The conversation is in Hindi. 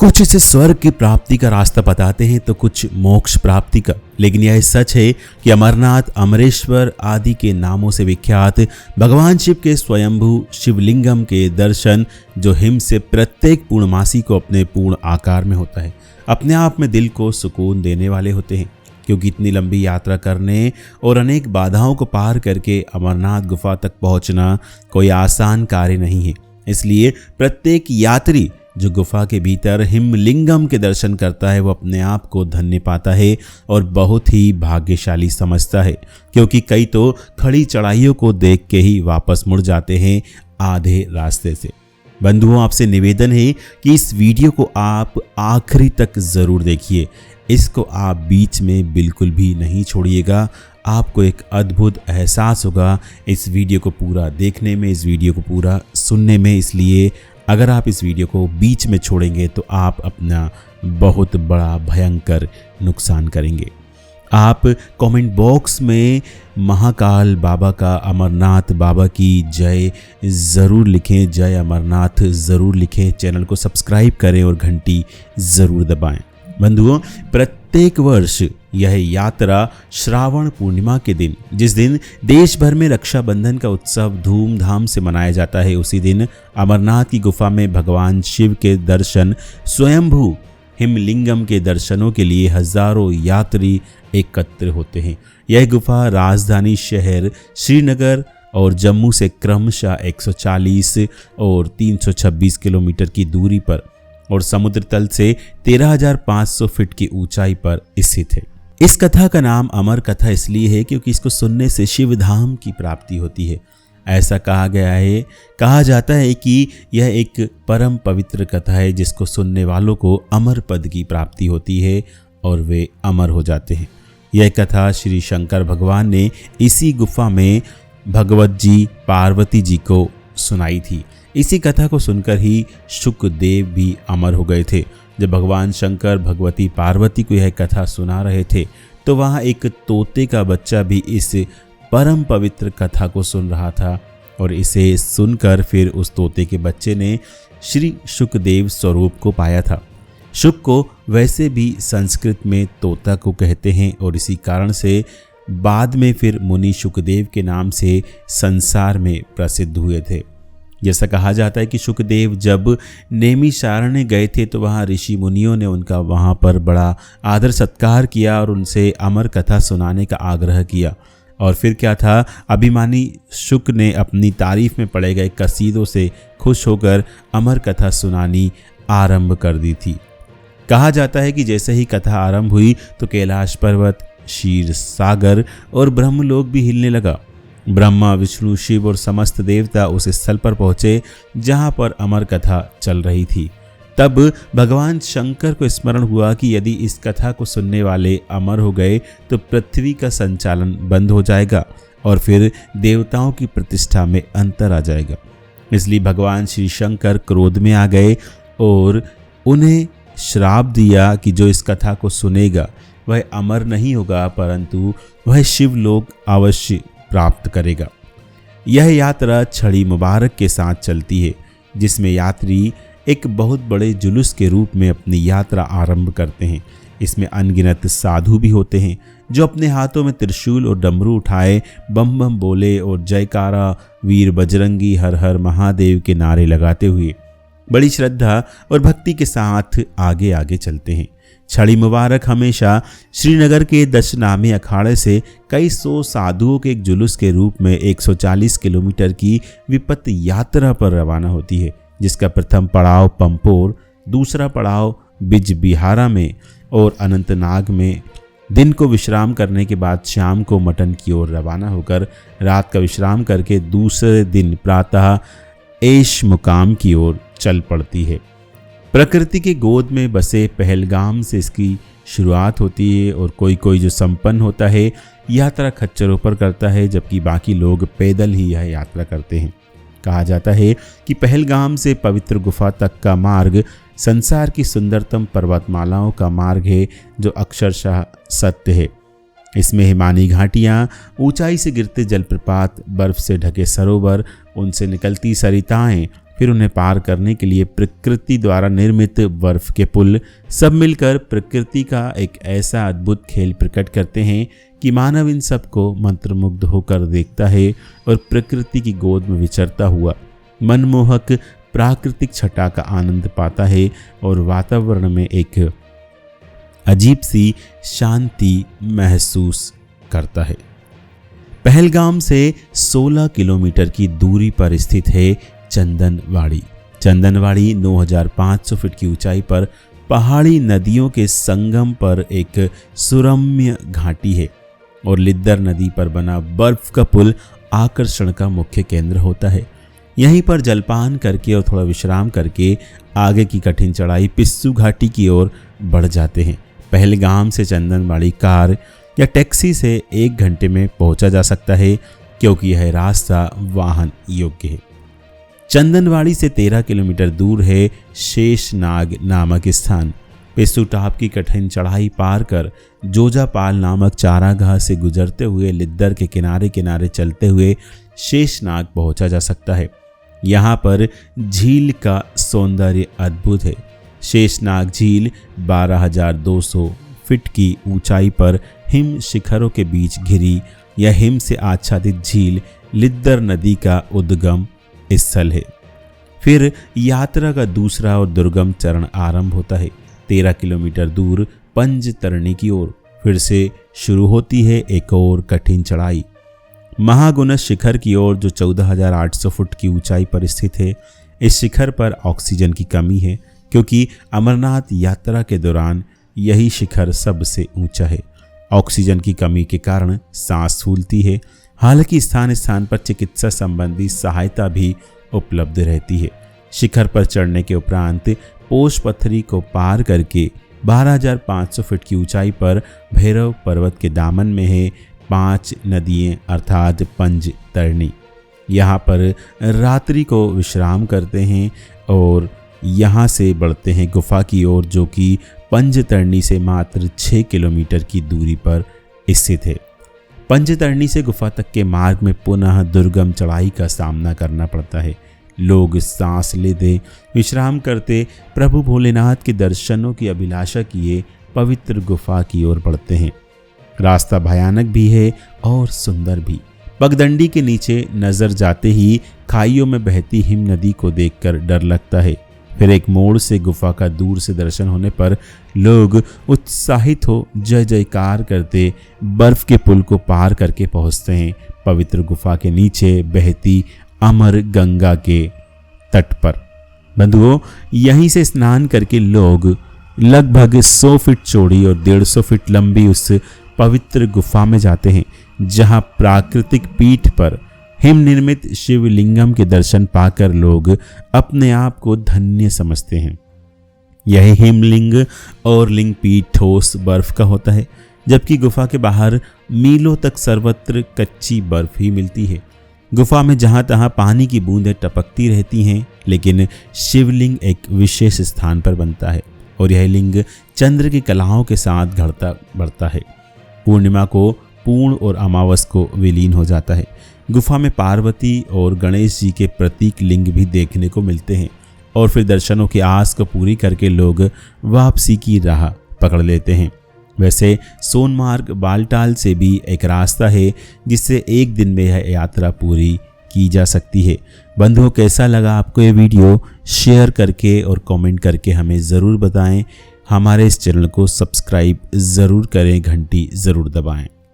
कुछ इसे स्वर्ग की प्राप्ति का रास्ता बताते हैं तो कुछ मोक्ष प्राप्ति का। लेकिन यह सच है कि अमरनाथ, अमरेश्वर आदि के नामों से विख्यात भगवान शिव के स्वयंभू शिवलिंगम के दर्शन जो हिम से प्रत्येक पूर्णमासी को अपने पूर्ण आकार में होता है, अपने आप में दिल को सुकून देने वाले होते हैं। क्योंकि इतनी लंबी यात्रा करने और अनेक बाधाओं को पार करके अमरनाथ गुफा तक पहुंचना कोई आसान कार्य नहीं है। इसलिए प्रत्येक यात्री जो गुफा के भीतर हिमलिंगम के दर्शन करता है वो अपने आप को धन्य पाता है और बहुत ही भाग्यशाली समझता है। क्योंकि कई तो खड़ी चढ़ाइयों को देख के ही वापस मुड़ जाते हैं आधे रास्ते से। बंधुओं, आपसे निवेदन है कि इस वीडियो को आप आखिरी तक ज़रूर देखिए। इसको आप बीच में बिल्कुल भी नहीं छोड़िएगा। आपको एक अद्भुत एहसास होगा इस वीडियो को पूरा देखने में, इस वीडियो को पूरा सुनने में। इसलिए अगर आप इस वीडियो को बीच में छोड़ेंगे तो आप अपना बहुत बड़ा भयंकर नुकसान करेंगे। आप कमेंट बॉक्स में महाकाल बाबा का, अमरनाथ बाबा की जय ज़रूर लिखें, जय अमरनाथ ज़रूर लिखें। चैनल को सब्सक्राइब करें और घंटी ज़रूर दबाएं। बंधुओं, प्रत्येक वर्ष यह यात्रा श्रावण पूर्णिमा के दिन, जिस दिन देश भर में रक्षाबंधन का उत्सव धूमधाम से मनाया जाता है, उसी दिन अमरनाथ की गुफा में भगवान शिव के दर्शन, स्वयंभू हिमलिंगम के दर्शनों के लिए हजारों यात्री एकत्र होते हैं। यह गुफा राजधानी शहर श्रीनगर और जम्मू से क्रमशः 140 और 326 किलोमीटर की दूरी पर और समुद्र तल से 13,500 फीट की ऊंचाई पर स्थित है। इस कथा का नाम अमर कथा इसलिए है क्योंकि इसको सुनने से शिव धाम की प्राप्ति होती है। ऐसा कहा जाता है कि यह एक परम पवित्र कथा है जिसको सुनने वालों को अमर पद की प्राप्ति होती है और वे अमर हो जाते हैं। यह कथा श्री शंकर भगवान ने इसी गुफा में भगवत जी पार्वती जी को सुनाई थी। इसी कथा को सुनकर ही शुकदेव भी अमर हो गए थे। जब भगवान शंकर भगवती पार्वती को यह कथा सुना रहे थे तो वहाँ एक तोते का बच्चा भी इस परम पवित्र कथा को सुन रहा था और इसे सुनकर फिर उस तोते के बच्चे ने श्री शुकदेव स्वरूप को पाया था। शुक को वैसे भी संस्कृत में तोता को कहते हैं और इसी कारण से बाद में फिर मुनि शुकदेव के नाम से संसार में प्रसिद्ध हुए थे। जैसा कहा जाता है कि शुकदेव जब नैमिषारण्य गए थे तो वहाँ ऋषि मुनियों ने उनका वहाँ पर बड़ा आदर सत्कार किया और उनसे अमर कथा सुनाने का आग्रह किया। और फिर क्या था, अभिमानी शुक ने अपनी तारीफ में पढ़े गए कसीदों से खुश होकर अमर कथा सुनानी आरंभ कर दी थी। कहा जाता है कि जैसे ही कथा आरंभ हुई तो कैलाश पर्वत, क्षीर सागर और ब्रह्मलोक भी हिलने लगा। ब्रह्मा, विष्णु, शिव और समस्त देवता उस स्थल पर पहुंचे जहां पर अमर कथा चल रही थी। तब भगवान शंकर को स्मरण हुआ कि यदि इस कथा को सुनने वाले अमर हो गए तो पृथ्वी का संचालन बंद हो जाएगा और फिर देवताओं की प्रतिष्ठा में अंतर आ जाएगा। इसलिए भगवान श्री शंकर क्रोध में आ गए और उन्हें श्राप दिया कि जो इस कथा को सुनेगा वह अमर नहीं होगा परंतु वह शिवलोक अवश्य प्राप्त करेगा। यह यात्रा छड़ी मुबारक के साथ चलती है जिसमें यात्री एक बहुत बड़े जुलूस के रूप में अपनी यात्रा आरंभ करते हैं। इसमें अनगिनत साधु भी होते हैं जो अपने हाथों में त्रिशूल और डमरू उठाए बम बम बोले और जयकारा, वीर बजरंगी, हर हर महादेव के नारे लगाते हुए बड़ी श्रद्धा और भक्ति के साथ आगे आगे चलते हैं। छड़ी मुबारक हमेशा श्रीनगर के दशनामी अखाड़े से कई सौ साधुओं के एक जुलूस के रूप में 140 किलोमीटर की विपत्त यात्रा पर रवाना होती है, जिसका प्रथम पड़ाव पंपोर, दूसरा पड़ाव बिजबिहारा में और अनंतनाग में दिन को विश्राम करने के बाद शाम को मटन की ओर रवाना होकर रात का विश्राम करके दूसरे दिन प्रातः ऐश मुकाम की ओर चल पड़ती है। प्रकृति की गोद में बसे पहलगाम से इसकी शुरुआत होती है और कोई जो संपन्न होता है यात्रा खच्चरों पर करता है जबकि बाकी लोग पैदल ही यह यात्रा करते हैं। कहा जाता है कि पहलगाम से पवित्र गुफा तक का मार्ग संसार की सुंदरतम पर्वतमालाओं का मार्ग है जो अक्षरशः सत्य है। इसमें हिमानी घाटियाँ, ऊंचाई से गिरते जलप्रपात, बर्फ से ढके सरोवर, उनसे निकलती सरिताएं फिर उन्हें पार करने के लिए प्रकृति द्वारा निर्मित बर्फ के पुल सब मिलकर प्रकृति का एक ऐसा अद्भुत खेल प्रकट करते हैं कि मानव इन सबको मंत्रमुग्ध होकर देखता है और प्रकृति की गोद में विचरता हुआ मनमोहक प्राकृतिक छटा का आनंद पाता है और वातावरण में एक अजीब सी शांति महसूस करता है। पहलगाम से 16 किलोमीटर की दूरी पर स्थित है चंदनवाड़ी। चंदनवाड़ी 9500 फीट की ऊंचाई पर पहाड़ी नदियों के संगम पर एक सुरम्य घाटी है और लिद्दर नदी पर बना बर्फ का पुल आकर्षण का मुख्य केंद्र होता है। यहीं पर जलपान करके और थोड़ा विश्राम करके आगे की कठिन चढ़ाई पिस्सू घाटी की ओर बढ़ जाते हैं। पहलगाम से चंदनवाड़ी कार या टैक्सी से 1 घंटे में पहुंचा जा सकता है क्योंकि यह रास्ता वाहन योग्य है। चंदनवाड़ी से 13 किलोमीटर दूर है शेषनाग नामक स्थान। पिस्सू टाप की कठिन चढ़ाई पार कर जोजापाल नामक चारागाह से गुजरते हुए लिद्दर के किनारे किनारे चलते हुए शेषनाग पहुंचा जा सकता है। यहाँ पर झील का सौंदर्य अद्भुत है। शेषनाग झील 12,200 फीट की ऊंचाई पर हिम शिखरों के बीच घिरी यह हिम से आच्छादित झील लिद्दर नदी का उद्गम स्थल है। फिर यात्रा का दूसरा और दुर्गम चरण आरंभ होता है। 13 किलोमीटर दूर पंजतरणी की ओर फिर से शुरू होती है एक और कठिन चढ़ाई महागुनस शिखर की ओर, जो 14,800 फुट की ऊंचाई पर स्थित है। इस शिखर पर ऑक्सीजन की कमी है क्योंकि अमरनाथ यात्रा के दौरान यही शिखर सबसे ऊंचा है। ऑक्सीजन की कमी के कारण सांस फूलती है। हालांकि स्थान स्थान पर चिकित्सा संबंधी सहायता भी उपलब्ध रहती है। शिखर पर चढ़ने के उपरांत पोष पत्थरी को पार करके 12,500 फीट की ऊंचाई पर भैरव पर्वत के दामन में है 5 नदियाँ अर्थात पंजतरणी। यहाँ पर रात्रि को विश्राम करते हैं और यहाँ से बढ़ते हैं गुफा की ओर, जो कि पंजतरणी से मात्र 6 किलोमीटर की दूरी पर स्थित है। पंजतरणी से गुफा तक के मार्ग में पुनः दुर्गम चढ़ाई का सामना करना पड़ता है। लोग सांस लेते विश्राम करते प्रभु भोलेनाथ के दर्शनों की अभिलाषा किए पवित्र गुफा की ओर बढ़ते हैं। रास्ता भयानक भी है और सुंदर भी। पगडंडी के नीचे नजर जाते ही खाइयों में बहती हिम नदी को देखकर डर लगता है। फिर एक मोड़ से गुफा का दूर से दर्शन होने पर लोग उत्साहित हो जय जयकार करते बर्फ के पुल को पार करके पहुंचते हैं पवित्र गुफा के नीचे बहती अमर गंगा के तट पर। बंधुओं, यहीं से स्नान करके लोग लगभग 100 फीट चौड़ी और 150 फीट लंबी उस पवित्र गुफा में जाते हैं, जहां प्राकृतिक पीठ पर हिम निर्मित शिवलिंगम के दर्शन पाकर लोग अपने आप को धन्य समझते हैं। यह हिमलिंग और लिंग पीठ ठोस बर्फ का होता है, जबकि गुफा के बाहर मीलों तक सर्वत्र कच्ची बर्फ ही मिलती है। गुफा में जहां तहां पानी की बूंदें टपकती रहती हैं, लेकिन शिवलिंग एक विशेष स्थान पर बनता है और यह लिंग चंद्र की कलाओं के साथ घड़ता बढ़ता है। पूर्णिमा को पूर्ण और अमावस को विलीन हो जाता है। गुफा में पार्वती और गणेश जी के प्रतीक लिंग भी देखने को मिलते हैं और फिर दर्शनों की आस को पूरी करके लोग वापसी की राह पकड़ लेते हैं। वैसे सोनमार्ग बालटाल से भी एक रास्ता है जिससे एक दिन में यह यात्रा पूरी की जा सकती है। बंधुओं, कैसा लगा आपको ये वीडियो? शेयर करके और कमेंट करके हमें ज़रूर बताएं। हमारे इस चैनल को सब्सक्राइब ज़रूर करें, घंटी ज़रूर दबाएं।